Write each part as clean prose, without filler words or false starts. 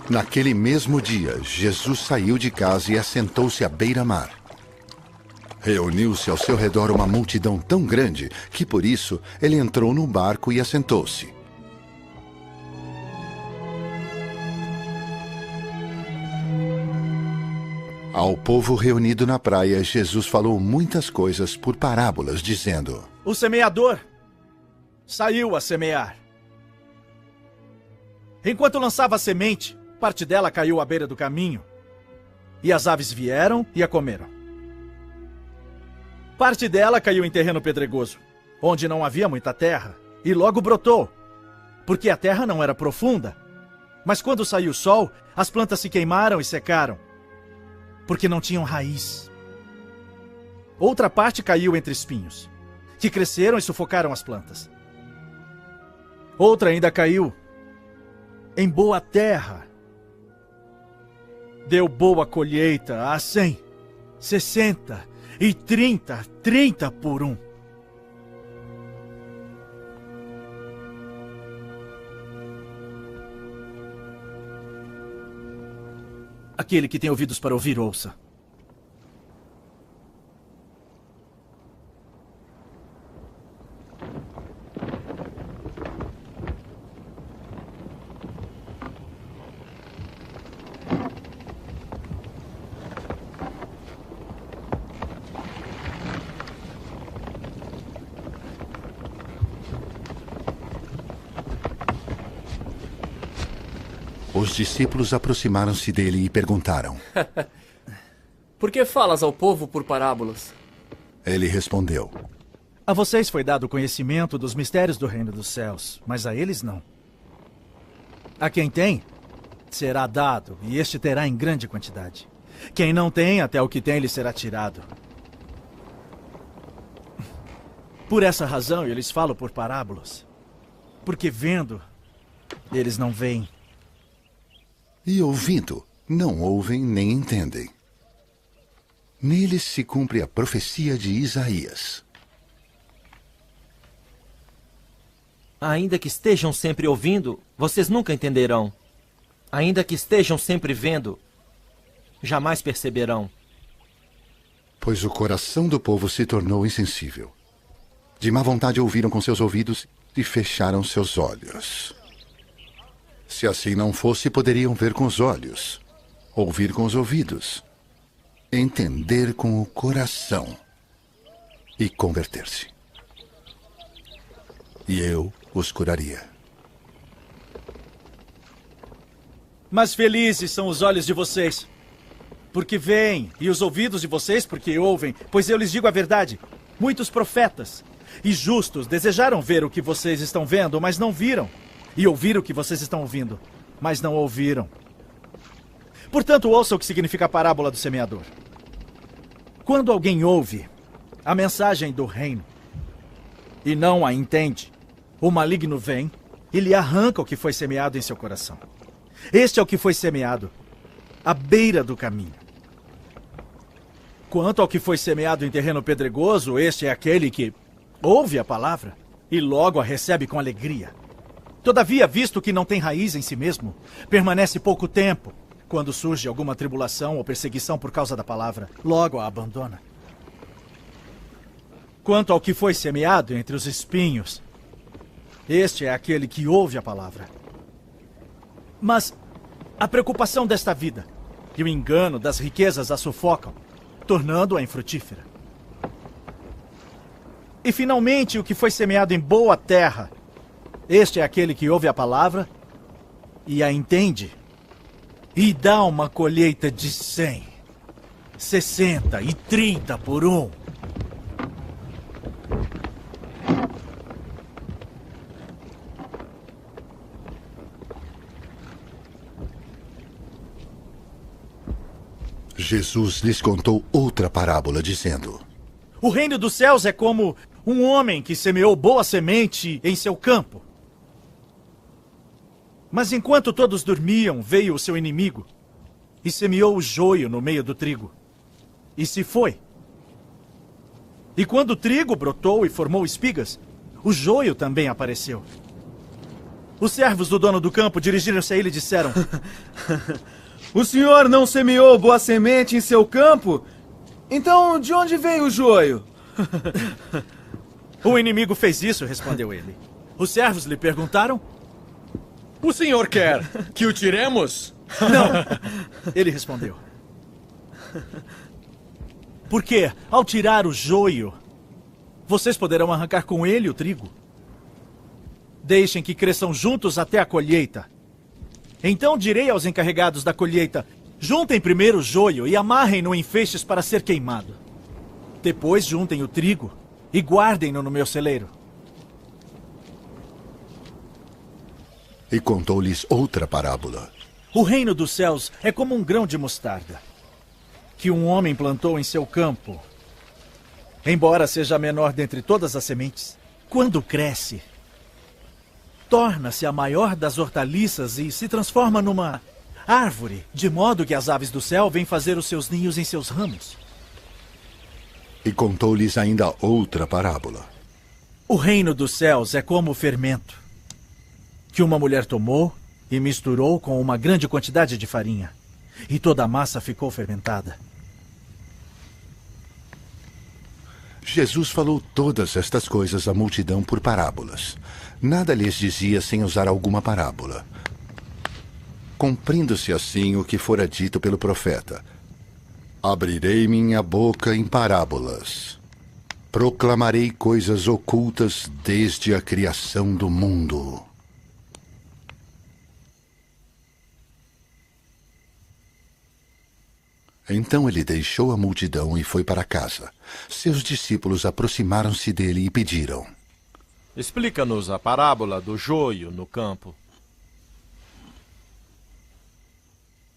Naquele mesmo dia, Jesus saiu de casa e assentou-se à beira-mar. Reuniu-se ao seu redor uma multidão tão grande que, por isso, ele entrou no barco e assentou-se. Ao povo reunido na praia, Jesus falou muitas coisas por parábolas, dizendo: O semeador saiu a semear. Enquanto lançava a semente, parte dela caiu à beira do caminho, e as aves vieram e a comeram. Parte dela caiu em terreno pedregoso, onde não havia muita terra, e logo brotou, porque a terra não era profunda. Mas quando saiu o sol, as plantas se queimaram e secaram, porque não tinham raiz. Outra parte caiu entre espinhos, que cresceram e sufocaram as plantas. Outra ainda caiu em boa terra. Deu boa colheita a 100, 60 e 30 por 1. Aquele que tem ouvidos para ouvir, ouça. Os discípulos aproximaram-se dele e perguntaram: Por que falas ao povo por parábolas? Ele respondeu: A vocês foi dado o conhecimento dos mistérios do reino dos céus, mas a eles não. A quem tem, será dado, e este terá em grande quantidade. Quem não tem, até o que tem lhe será tirado. Por essa razão, eu lhes falo por parábolas. Porque vendo, eles não veem. E ouvindo, não ouvem nem entendem. Neles se cumpre a profecia de Isaías. Ainda que estejam sempre ouvindo, vocês nunca entenderão. Ainda que estejam sempre vendo, jamais perceberão. Pois o coração do povo se tornou insensível. De má vontade ouviram com seus ouvidos e fecharam seus olhos. Se assim não fosse, poderiam ver com os olhos, ouvir com os ouvidos, entender com o coração e converter-se. E eu os curaria. Mas felizes são os olhos de vocês, porque veem, e os ouvidos de vocês porque ouvem, pois eu lhes digo a verdade. Muitos profetas e justos desejaram ver o que vocês estão vendo, mas não viram. E ouvir o que vocês estão ouvindo, mas não ouviram. Portanto, ouça o que significa a parábola do semeador. Quando alguém ouve a mensagem do reino e não a entende, o maligno vem e lhe arranca o que foi semeado em seu coração. Este é o que foi semeado à beira do caminho. Quanto ao que foi semeado em terreno pedregoso, este é aquele que ouve a palavra e logo a recebe com alegria. Todavia, visto que não tem raiz em si mesmo, permanece pouco tempo. Quando surge alguma tribulação ou perseguição por causa da palavra, logo a abandona. Quanto ao que foi semeado entre os espinhos, este é aquele que ouve a palavra. Mas a preocupação desta vida e o engano das riquezas a sufocam, tornando-a infrutífera. E finalmente, o que foi semeado em boa terra, este é aquele que ouve a palavra e a entende e dá uma colheita de 100, 60 e 30 por 1. Jesus lhes contou outra parábola, dizendo: O reino dos céus é como um homem que semeou boa semente em seu campo. Mas enquanto todos dormiam, veio o seu inimigo e semeou o joio no meio do trigo. E se foi. E quando o trigo brotou e formou espigas, o joio também apareceu. Os servos do dono do campo dirigiram-se a ele e disseram: O senhor não semeou boa semente em seu campo? Então, de onde vem o joio? O inimigo fez isso, respondeu ele. Os servos lhe perguntaram: O senhor quer que o tiremos? Não, ele respondeu. Porque, ao tirar o joio, vocês poderão arrancar com ele o trigo. Deixem que cresçam juntos até a colheita. Então direi aos encarregados da colheita: juntem primeiro o joio e amarrem-no em feixes para ser queimado. Depois juntem o trigo e guardem-no no meu celeiro. E contou-lhes outra parábola. O reino dos céus é como um grão de mostarda, que um homem plantou em seu campo. Embora seja a menor dentre todas as sementes, quando cresce, torna-se a maior das hortaliças e se transforma numa árvore, de modo que as aves do céu vêm fazer os seus ninhos em seus ramos. E contou-lhes ainda outra parábola. O reino dos céus é como o fermento, que uma mulher tomou e misturou com uma grande quantidade de farinha, e toda a massa ficou fermentada. Jesus falou todas estas coisas à multidão por parábolas. Nada lhes dizia sem usar alguma parábola. Cumprindo-se assim o que fora dito pelo profeta: abrirei minha boca em parábolas. Proclamarei coisas ocultas desde a criação do mundo. Então ele deixou a multidão e foi para casa. Seus discípulos aproximaram-se dele e pediram: Explica-nos a parábola do joio no campo.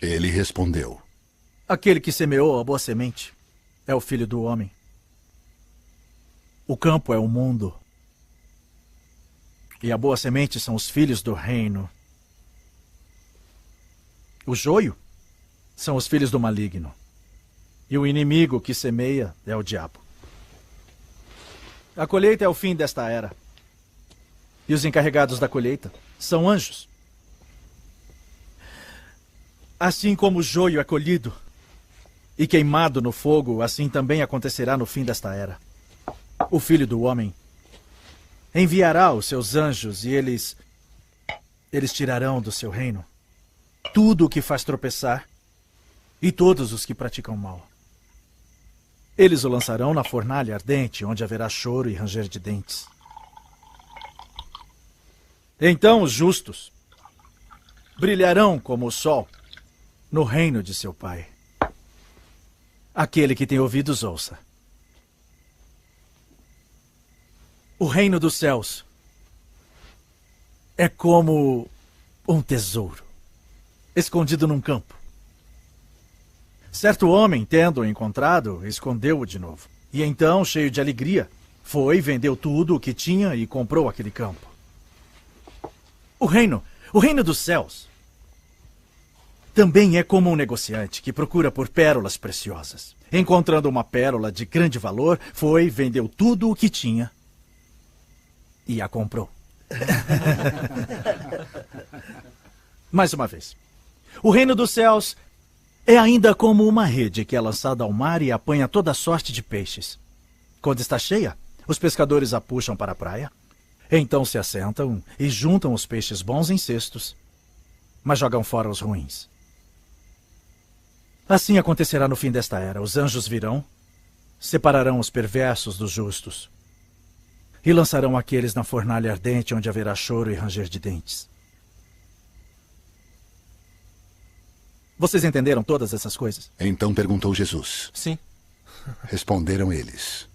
Ele respondeu: Aquele que semeou a boa semente é o Filho do Homem. O campo é o mundo. E a boa semente são os filhos do reino. O joio são os filhos do maligno. E o inimigo que semeia é o diabo. A colheita é o fim desta era. E os encarregados da colheita são anjos. Assim como o joio é colhido e queimado no fogo, assim também acontecerá no fim desta era. O Filho do Homem enviará os seus anjos e eles tirarão do seu reino tudo o que faz tropeçar e todos os que praticam mal. Eles o lançarão na fornalha ardente, onde haverá choro e ranger de dentes. Então os justos brilharão como o sol no reino de seu Pai. Aquele que tem ouvidos, ouça. O reino dos céus é como um tesouro escondido num campo. Certo homem, tendo-o encontrado, escondeu-o de novo. E então, cheio de alegria, foi, vendeu tudo o que tinha e comprou aquele campo. O reino dos céus também é como um negociante que procura por pérolas preciosas. Encontrando uma pérola de grande valor, foi, vendeu tudo o que tinha e a comprou. Mais uma vez. O reino dos céus é ainda como uma rede que é lançada ao mar e apanha toda sorte de peixes. Quando está cheia, os pescadores a puxam para a praia. Então se assentam e juntam os peixes bons em cestos, mas jogam fora os ruins. Assim acontecerá no fim desta era. Os anjos virão, separarão os perversos dos justos e lançarão aqueles na fornalha ardente, onde haverá choro e ranger de dentes. Vocês entenderam todas essas coisas? Então perguntou Jesus. Sim. Responderam eles.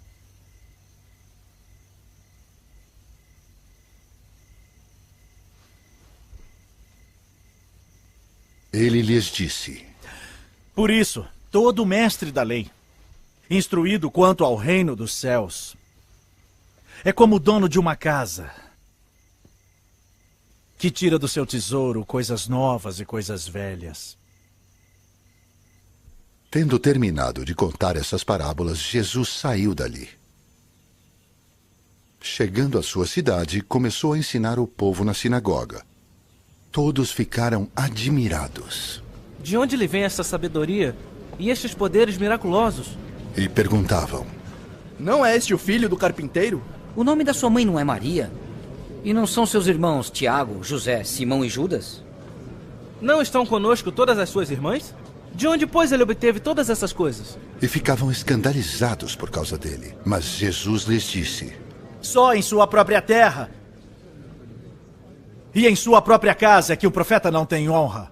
Ele lhes disse: Por isso, todo mestre da lei, instruído quanto ao reino dos céus, é como o dono de uma casa que tira do seu tesouro coisas novas e coisas velhas. Tendo terminado de contar essas parábolas, Jesus saiu dali. Chegando à sua cidade, começou a ensinar o povo na sinagoga. Todos ficaram admirados De onde lhe vem essa sabedoria e estes poderes miraculosos? e perguntavam: Não é este o filho do carpinteiro? O nome da sua mãe não é Maria? E não são seus irmãos Tiago, José, Simão e Judas? Não estão conosco todas as suas irmãs? De onde, pois, ele obteve todas essas coisas? e ficavam escandalizados por causa dele. Mas Jesus lhes disse: Só em sua própria terra e em sua própria casa é que o profeta não tem honra.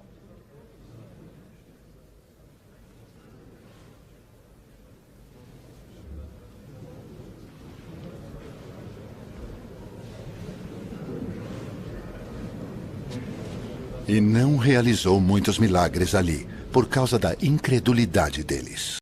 E não realizou muitos milagres ali, por causa da incredulidade deles.